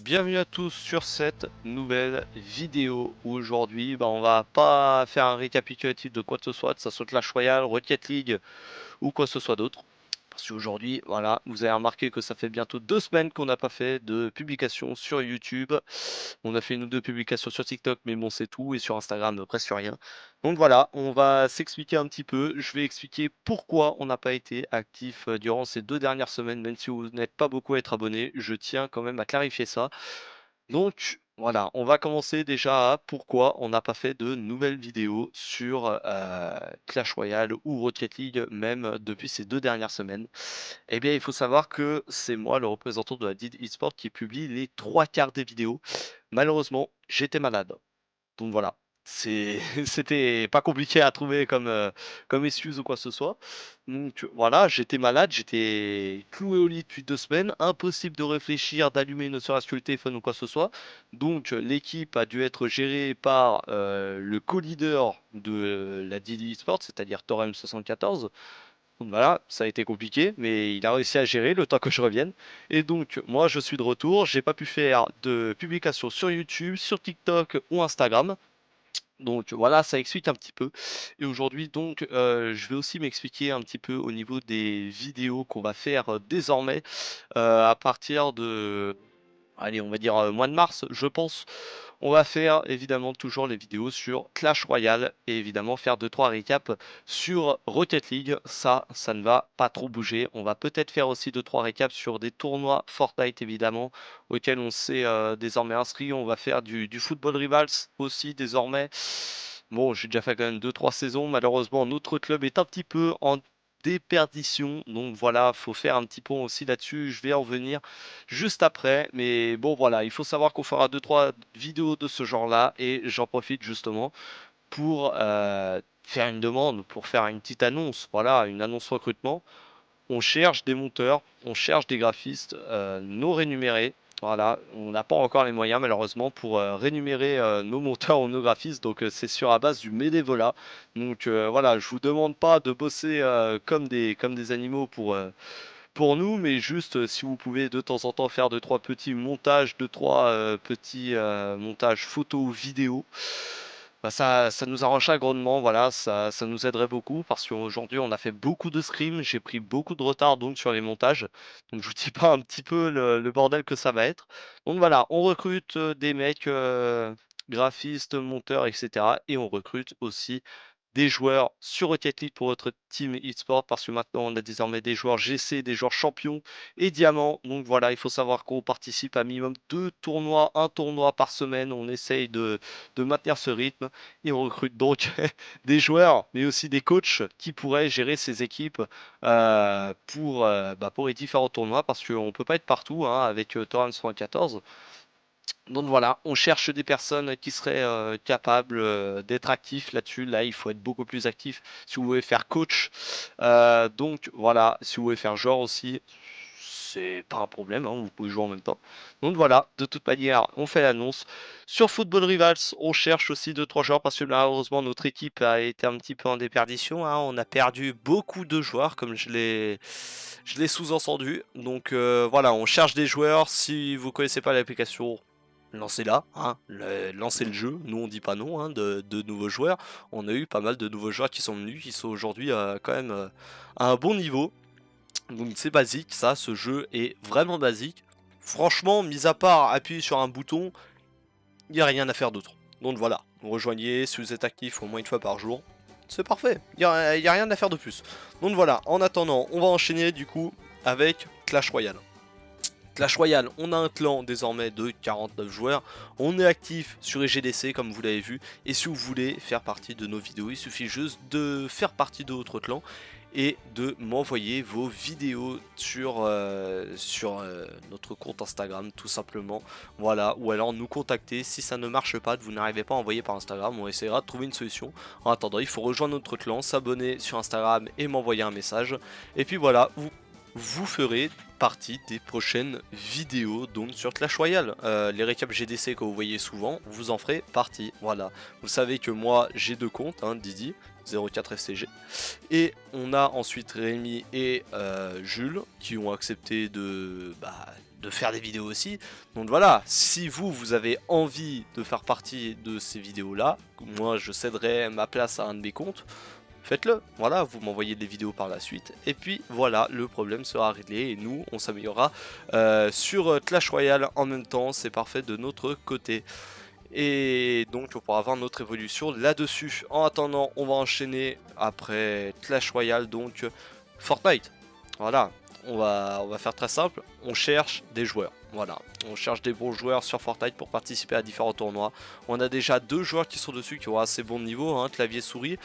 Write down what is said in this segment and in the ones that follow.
Bienvenue à tous sur cette nouvelle vidéo où aujourd'hui on va pas faire un récapitulatif de quoi que ce soit, que ça soit Clash Royale, Rocket League ou quoi que ce soit d'autre. Parce qu'aujourd'hui, voilà, vous avez remarqué que ça fait bientôt 2 semaines qu'on n'a pas fait de publication sur YouTube. On a fait une ou deux publications sur TikTok, mais bon, c'est tout, et sur Instagram, presque rien. Donc voilà, on va s'expliquer un petit peu. Je vais expliquer pourquoi on n'a pas été actif durant ces 2 dernières semaines, même si vous n'êtes pas beaucoup à être abonné. Je tiens quand même à clarifier ça. Donc voilà, on va commencer déjà à pourquoi on n'a pas fait de nouvelles vidéos sur Clash Royale ou Rocket League même depuis ces 2 dernières semaines. Eh bien, il faut savoir que c'est moi, le représentant de la DID eSport, qui publie les 3 quarts des vidéos. Malheureusement, j'étais malade. Donc voilà, c'est c'était pas compliqué à trouver comme excuse ou quoi que ce soit. Donc voilà, j'étais malade, j'étais cloué au lit depuis 2 semaines, impossible de réfléchir, d'allumer ne serait-ce que le téléphone ou quoi que ce soit. Donc l'équipe a dû être gérée par, le co-leader de la DD Esports, c'est-à-dire Torem74. Donc voilà, ça a été compliqué, mais il a réussi à gérer le temps que je revienne. Et donc, moi, je suis de retour. J'ai pas pu faire de publication sur YouTube, sur TikTok ou Instagram. Donc voilà, ça explique un petit peu. Et aujourd'hui, donc, je vais aussi m'expliquer un petit peu au niveau des vidéos qu'on va faire désormais à partir de, allez, on va dire mois de mars, je pense. On va faire évidemment toujours les vidéos sur Clash Royale et évidemment faire 2-3 récaps sur Rocket League. Ça ne va pas trop bouger. On va peut-être faire aussi 2-3 récaps sur des tournois Fortnite évidemment auxquels on s'est désormais inscrit. On va faire du Football Rivals aussi désormais. Bon, j'ai déjà fait quand même 2-3 saisons. Malheureusement, notre club est un petit peu en déperdition. Donc voilà, faut faire un petit pont aussi là-dessus. Je vais en venir juste après. Mais bon, voilà, il faut savoir qu'on fera 2-3 vidéos de ce genre-là. Et j'en profite justement pour faire une demande, pour faire une petite annonce. Voilà, une annonce recrutement. On cherche des monteurs, on cherche des graphistes non rémunérés. Voilà, on n'a pas encore les moyens malheureusement pour rémunérer nos monteurs ou nos graphistes, donc c'est sur la base du bénévolat. Donc voilà, je vous demande pas de bosser comme des animaux pour nous, mais juste si vous pouvez de temps en temps faire 2-3 petits montages, 2-3 petits montages photos ou vidéos, bah ça nous arrangerait grandement, voilà, ça nous aiderait beaucoup parce qu'aujourd'hui on a fait beaucoup de scrims, j'ai pris beaucoup de retard donc sur les montages, donc je vous dis pas un petit peu le bordel que ça va être. Donc voilà, on recrute des mecs graphistes, monteurs, etc. Et on recrute aussi des joueurs sur Rocket League pour votre team e-sport parce que maintenant on a désormais des joueurs GC, des joueurs champions et diamants. Donc voilà, il faut savoir qu'on participe à minimum 2 tournois, un tournoi par semaine. On essaye de maintenir ce rythme et on recrute donc des joueurs mais aussi des coachs qui pourraient gérer ces équipes pour les différents tournois parce qu'on peut pas être partout hein, avec Torrens 74. Donc voilà, on cherche des personnes qui seraient capables d'être actifs là-dessus. Là, il faut être beaucoup plus actif si vous voulez faire coach. Donc voilà, si vous voulez faire joueur aussi, c'est pas un problème, hein, vous pouvez jouer en même temps. Donc voilà, de toute manière, on fait l'annonce. Sur Football Rivals, on cherche aussi 2-3 joueurs parce que malheureusement notre équipe a été un petit peu en déperdition, hein. On a perdu beaucoup de joueurs, comme je l'ai sous-entendu. Donc voilà, on cherche des joueurs. Si vous connaissez pas l'application, lancez-la, hein, lancez le jeu. Nous on dit pas non hein, de nouveaux joueurs. On a eu pas mal de nouveaux joueurs qui sont venus, qui sont aujourd'hui quand même à un bon niveau. Donc c'est basique, ça, ce jeu est vraiment basique. Franchement, mis à part appuyer sur un bouton, il n'y a rien à faire d'autre. Donc voilà, vous rejoignez si vous êtes actif au moins une fois par jour. C'est parfait, il n'y a rien à faire de plus. Donc voilà, en attendant, on va enchaîner du coup avec Clash Royale. Clash Royale, on a un clan désormais de 49 joueurs, on est actif sur EGDC comme vous l'avez vu, et si vous voulez faire partie de nos vidéos, il suffit juste de faire partie de votre clan et de m'envoyer vos vidéos sur notre compte Instagram tout simplement, voilà, ou alors nous contacter si ça ne marche pas, que vous n'arrivez pas à envoyer par Instagram, on essaiera de trouver une solution. En attendant, il faut rejoindre notre clan, s'abonner sur Instagram et m'envoyer un message, et puis voilà, vous ferez partie des prochaines vidéos donc sur Clash Royale. Les récaps GDC que vous voyez souvent, vous en ferez partie. Voilà. Vous savez que moi j'ai 2 comptes, hein, Didi, 04FCG. Et on a ensuite Rémi et Jules qui ont accepté de faire des vidéos aussi. Donc voilà, si vous avez envie de faire partie de ces vidéos-là, moi je céderai ma place à un de mes comptes, faites-le. Voilà, vous m'envoyez des vidéos par la suite. Et puis voilà, le problème sera réglé et nous, on s'améliorera sur Clash Royale en même temps. C'est parfait de notre côté. Et donc on pourra avoir notre évolution là-dessus. En attendant, on va enchaîner après Clash Royale, donc Fortnite. Voilà, on va faire très simple, on cherche des joueurs. Voilà, on cherche des bons joueurs sur Fortnite pour participer à différents tournois. On a déjà 2 joueurs qui sont dessus qui ont assez bon niveau, hein, clavier souris.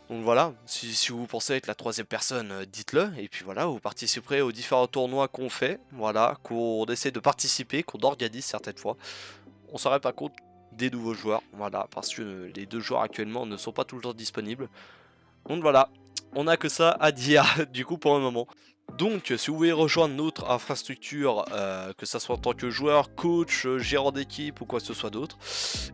Donc voilà, si vous pensez être la 3e personne, dites-le. Et puis voilà, vous participerez aux différents tournois qu'on fait. Voilà, qu'on essaie de participer, qu'on organise certaines fois. On s'en rend pas compte des nouveaux joueurs, voilà, parce que les 2 joueurs actuellement ne sont pas tout le temps disponibles. Donc voilà, on n'a que ça à dire du coup pour le moment. Donc si vous voulez rejoindre notre infrastructure, que ça soit en tant que joueur, coach, gérant d'équipe ou quoi que ce soit d'autre,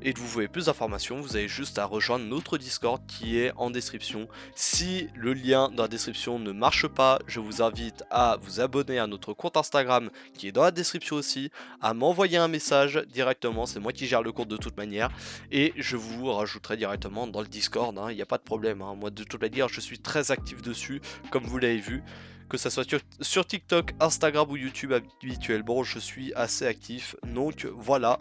et que vous voulez plus d'informations, vous avez juste à rejoindre notre Discord qui est en description. Si le lien dans la description ne marche pas, je vous invite à vous abonner à notre compte Instagram qui est dans la description aussi, à m'envoyer un message directement, c'est moi qui gère le compte de toute manière, et je vous rajouterai directement dans le Discord, il n'y a pas de problème, hein. Moi de toute manière je suis très actif dessus, comme vous l'avez vu. Que ça soit sur TikTok, Instagram ou YouTube habituellement, je suis assez actif. Donc voilà,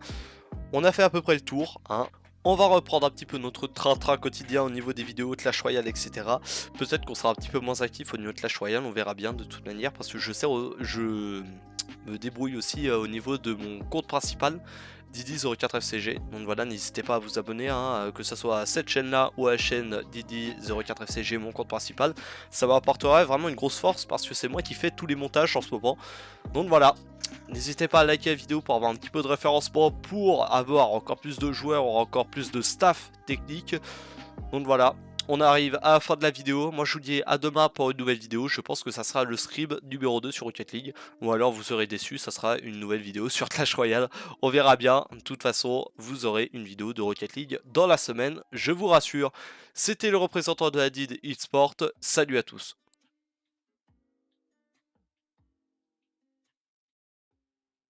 on a fait à peu près le tour, hein. On va reprendre un petit peu notre train-train quotidien au niveau des vidéos Clash Royale, etc. Peut-être qu'on sera un petit peu moins actif au niveau de Clash Royale, on verra bien de toute manière, parce que je me débrouille aussi au niveau de mon compte principal, Didi04FCG. Donc voilà, n'hésitez pas à vous abonner, hein, que ce soit à cette chaîne-là ou à la chaîne Didi04FCG, mon compte principal. Ça m'apporterait vraiment une grosse force, parce que c'est moi qui fais tous les montages en ce moment. Donc voilà. N'hésitez pas à liker la vidéo pour avoir un petit peu de référencement, pour avoir encore plus de joueurs, encore plus de staff technique. Donc voilà, on arrive à la fin de la vidéo. Moi je vous dis à demain pour une nouvelle vidéo. Je pense que ça sera le scrib numéro 2 sur Rocket League. Ou alors vous serez déçus, ça sera une nouvelle vidéo sur Clash Royale. On verra bien. De toute façon, vous aurez une vidéo de Rocket League dans la semaine, je vous rassure. C'était le représentant de la DID eSport. Salut à tous.